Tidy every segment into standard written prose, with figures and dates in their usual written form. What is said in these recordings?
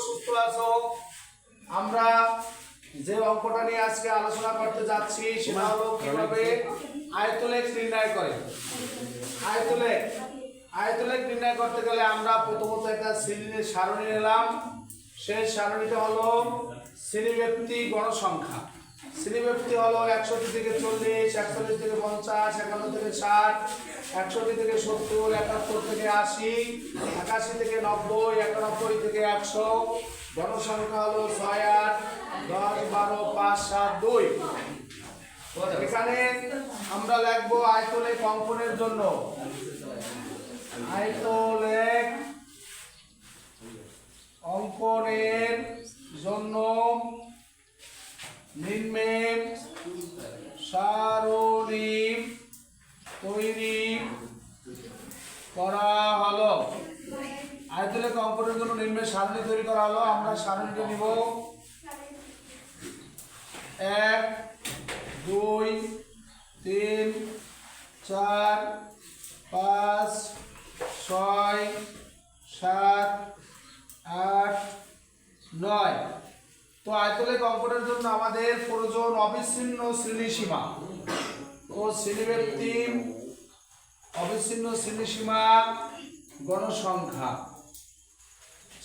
সুস্থ আছো? আমরা যে অঙ্কটা নিয়ে আজকে আলোচনা করতে যাচ্ছি সেটা হলো কিভাবে আয়তলেখ নির্ণয় করে। আয়তলেখ নির্ণয় করতে গেলে আমরা প্রথমত একটা শ্রেণীর সারণী নিলাম। সেই সারণীটা হলো শ্রেণীব্যাপ্তি গণসংখ্যা। শ্রেণীব্যাপ্তি হলো 61 থেকে 40, 41 থেকে 50, 51 থেকে 60, 61 থেকে 70, 71 থেকে 80, 81 থেকে 90, 91 থেকে 100। গণসংখ্যা হলো 6, 8, 10, 12, 5, 7, 2। এখানে আমরা লিখবো আয়তলেখ অঙ্কনের জন্য। আয়তলেখ অঙ্কনের জন্য নিম্নে সারণী তৈরি করা হলো। আয়তলেখ অঙ্কনের জন্য নিম্নে সারণী তৈরি করা হলো। আমরা সারণীটা নিব 1, 2, 3, 4, 5, 6, 7, 8, 9। তো আয়তলেখ অঙ্কনের জন্য আমাদের প্রয়োজন অবিচ্ছিন্ন শ্রেণীসীমা ও শ্রেণীব্যাপ্তি, অবিচ্ছিন্ন শ্রেণীসীমা, গণসংখ্যা।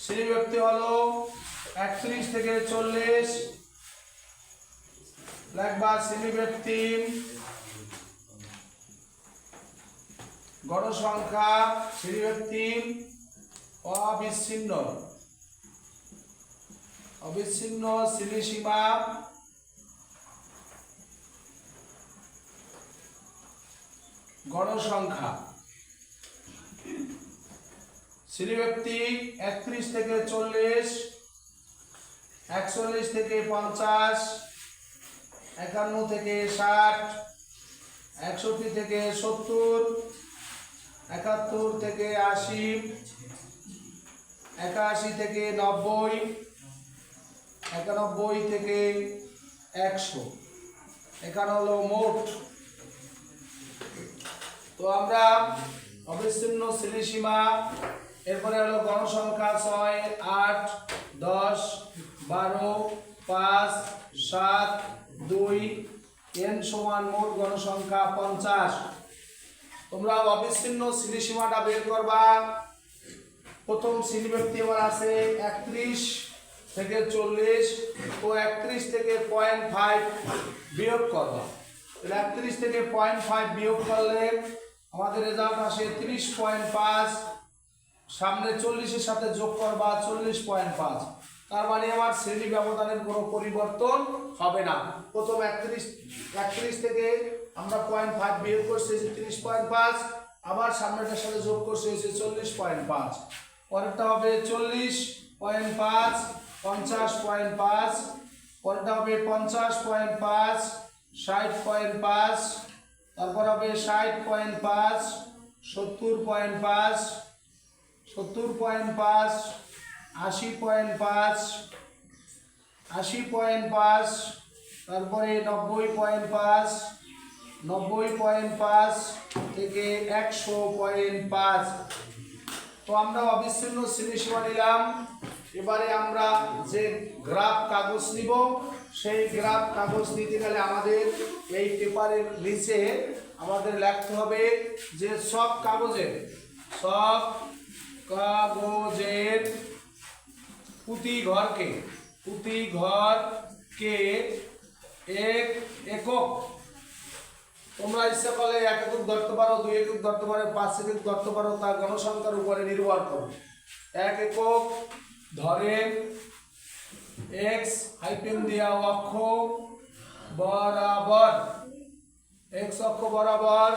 শ্রেণীব্যাপ্তি হলো 31 থেকে 40। লিখবা শ্রেণীব্যাপ্তি গণসংখ্যা, শ্রেণীব্যাপ্তি অবিচ্ছিন্ন শ্রেণীসীমা, গণসংখ্যা। শ্রেণীব্যাপ্তি 31 থেকে 40, 41 থেকে 50, 51 থেকে 60, 61 থেকে 70, 71 থেকে 80, 81 থেকে 90, 91 থেকে 100। এখানে হলো মোট। তো আমরা অবিচ্ছিন্ন শ্রেণীসীমা, এরপরে হলো গণসংখ্যা 6, 8, 10, 12, 5, 7, 2, n সমান মোট গণসংখ্যা 50। তোমরা অবিচ্ছিন্ন শ্রেণীসীমাটা বের করবা। প্রথম শ্রেণীব্যাপ্তি আমার আছে 31 থেকে 40। তো 31 থেকে 0.5 বিয়োগ করবা। 31 থেকে 0.5 বিয়োগ করলে আমাদের রেজাল্ট আসে 30.5। সামনে 40-এর সাথে যোগ করবা 40.5। তার মানে আমার শ্রেণী ব্যবধানের কোনো পরিবর্তন হবে না। প্রথম 31 থেকে আমরা 0.5 বিয়োগ করছি 30.5, আবার সামনেটার সাথে যোগ করছি 40.5। পরেরটা হবে 40.5, 50.5, পরেরটা হবে 50.5, 60.5, তারপর হবে 60.5, 70.5, 70.5, 80.5, 80.5, তারপরে 90.5, 90.5 থেকে 100.5। তো আমরা অবিচ্ছিন্ন শ্রেণীসীমা নিলাম। এবারে আমরা যে গ্রাফ কাগজ নিব, সেই গ্রাফ কাগজ নিতে গেলে আমাদের এই পেপারের নিচে আমাদের লিখতে হবে যে সব কাগজের প্রতি ঘরকে এক একক। তোমরা ইচ্ছা করলে 1 একক ধরতে পারো, 2 একক ধরতে পারো, 5 একক ধরতে পারো, তার গণসংখ্যার উপরে নির্ভর করে। 1 একক ধরেন x হাইফেন দেওয়া অক্ষ বরাবর, x অক্ষ বরাবর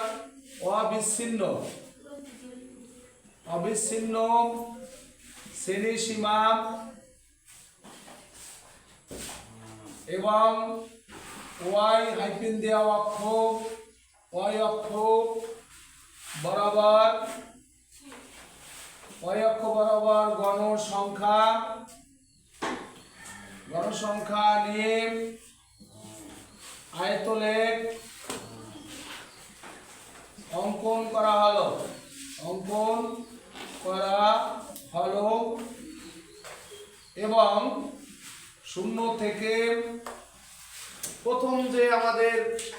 অবিচ্ছিন্ন শ্রেণীসীমা এবং y হাইফেন দেওয়া অক্ষ, y অক্ষ বরাবর গণসংখ্যা নিয়ে আয়তলেখ অঙ্কন করা হলো। এবং শূন্য থেকে প্রথম যে আমাদের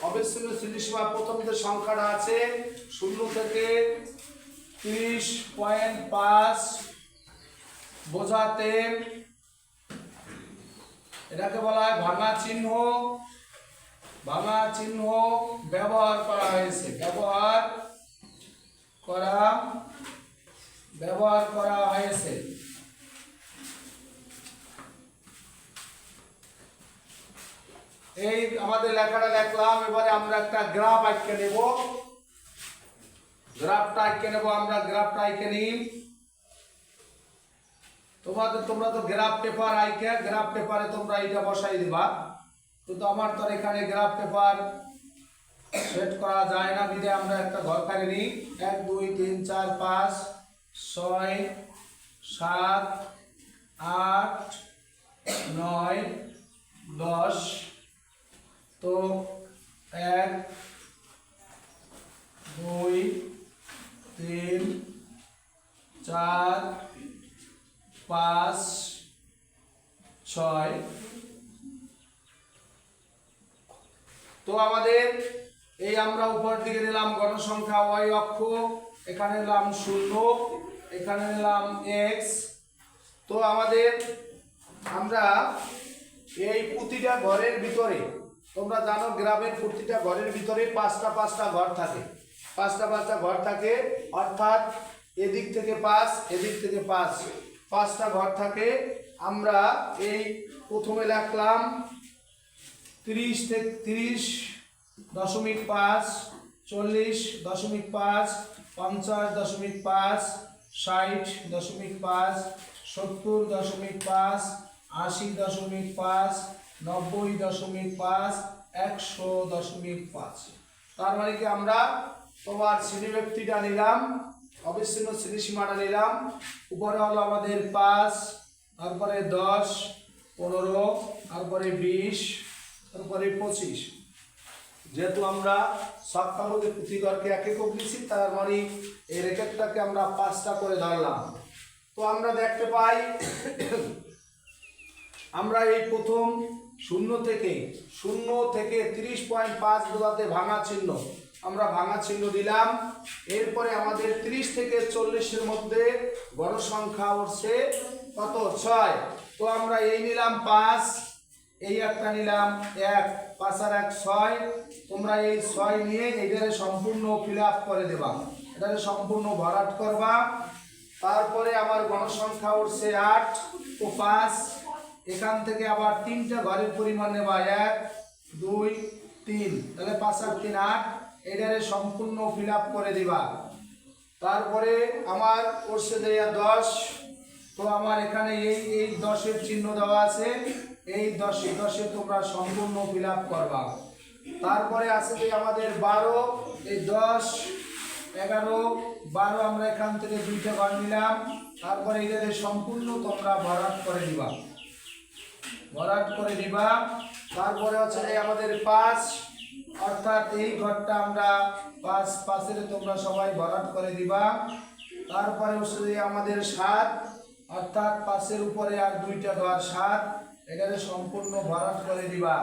অবিচ্ছিন্ন শ্রেণীসীমা প্রথম যে সংখ্যাটা আছে শূন্য থেকে 30.5 বোঝাতে এটাকে বলা হয় ভাঙা চিহ্ন ব্যবহার করা হয়েছে ব্যবহার করা হয়েছে। এই আমাদের লেখাটা লিখলাম। এবারে আমরা একটা গ্রাফ আঁকে নেব। আমরা গ্রাফটা আঁকে নিই। তোমরা তো গ্রাফ পেপারে তোমরা এটা বসাই দিবা, কিন্তু আমার তো এখানে গ্রাফ পেপার সেট করা যায় না, বিধে আমরা একটা ঘর কাটে নিই। 1 2 3 4 5 6 7 8 9 10। তো 1 2 3 4 5 6। তো আমাদের এই আমরা উপর দিকে নিলাম গণসংখ্যা y অক্ষ, এখানে নিলাম 0, এখানে নিলাম x। তো আমরা এই প্রতিটা ঘরের ভিতরে, তোমরা জানো গ্রামের প্রতিটা ঘরের ভিতরে পাঁচটা ঘর থাকে, অর্থাৎ এদিক থেকে 5 এদিক থেকে 5টা ঘর থাকে। আমরা এই প্রথমে লিখলাম 30.5 40.5 50.5 60.5 70.5 80.5 90.5 100.5। তার মানে কি আমরা তোমার শ্রেণীব্যক্তিটা নিলাম, অবিচ্ছিন্ন শ্রেণীসীমাটা নিলাম। উপরে হলো আমাদের 5, তারপরে 10, 15, তারপরে 20, তারপরে 25। যেহেতু আমরা সবকাগজে প্রতিঘরকে এক একক দিচ্ছি, তার মানে এই রেখাটাকে আমরা 5টা করে ধরলাম। তো আমরা দেখতে পাই আমরা এই প্রথম শূন্য থেকে 30.5 বোঝাতে ভাঙা চিহ্ন, আমরা ভাঙা চিহ্ন দিলাম। এরপরে আমাদের 30 থেকে 40-এর মধ্যে গণসংখ্যা উঠছে কত? 6। তো আমরা এই নিলাম 5, এই একটা নিলাম 1, 5 আর 1 6। তোমরা এই 6 নিয়ে এটারে সম্পূর্ণ ফিল আপ করে দেবা, এটারে সম্পূর্ণ ভরাট করবা। তারপরে আমার গণসংখ্যা উঠছে 8, তো 5 এখান থেকে আবার 3টা ঘরের পরিমাণ নেবা, 1 2 3, তাহলে 5 আর 3 8, এটারে সম্পূর্ণ ফিল আপ করে দিবা। তারপরে আমার উঠছে 10, তো আমার এখানে এই 10-এর চিহ্ন দেওয়া আছে, এই 10-এ তোমরা সম্পূর্ণ ফিল আপ করবা। তারপরে আছে যে আমাদের 12, এই 10 11 12 আমরা এখান থেকে 2টা ঘর নিলাম। তারপরে এটারে সম্পূর্ণ তোমরা ভরাট করে দিবা। তারপরে হচ্ছে যে আমাদের 5, অর্থাৎ এই ঘরটা আমরা 5-5-এর তোমরা সবাই ভরাট করে দিবা। তারপরে হচ্ছে যে আমাদের 7, অর্থাৎ 5-এর উপরে আর 2টা ঘর 7, এটারে সম্পূর্ণ ভরাট করে দিবা।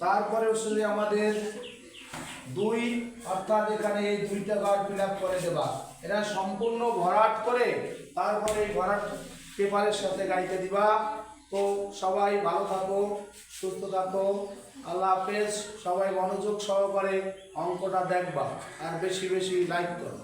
তারপরে হচ্ছে যে আমাদের 2, অর্থাৎ এখানে এই 2টা ঘর ফিল আপ করে দেবা। এটা সম্পূর্ণ ভরাট করে তারপরে এই ভরাট পেপারের সাথে গাইতে দিবা। তো সবাই ভালো থাকো, সুস্থ থাকো, আল্লাহ হাফেজ। সবাই মনোযোগ সহকারে অঙ্কটা দেখবা আর বেশি বেশি লাইক করো।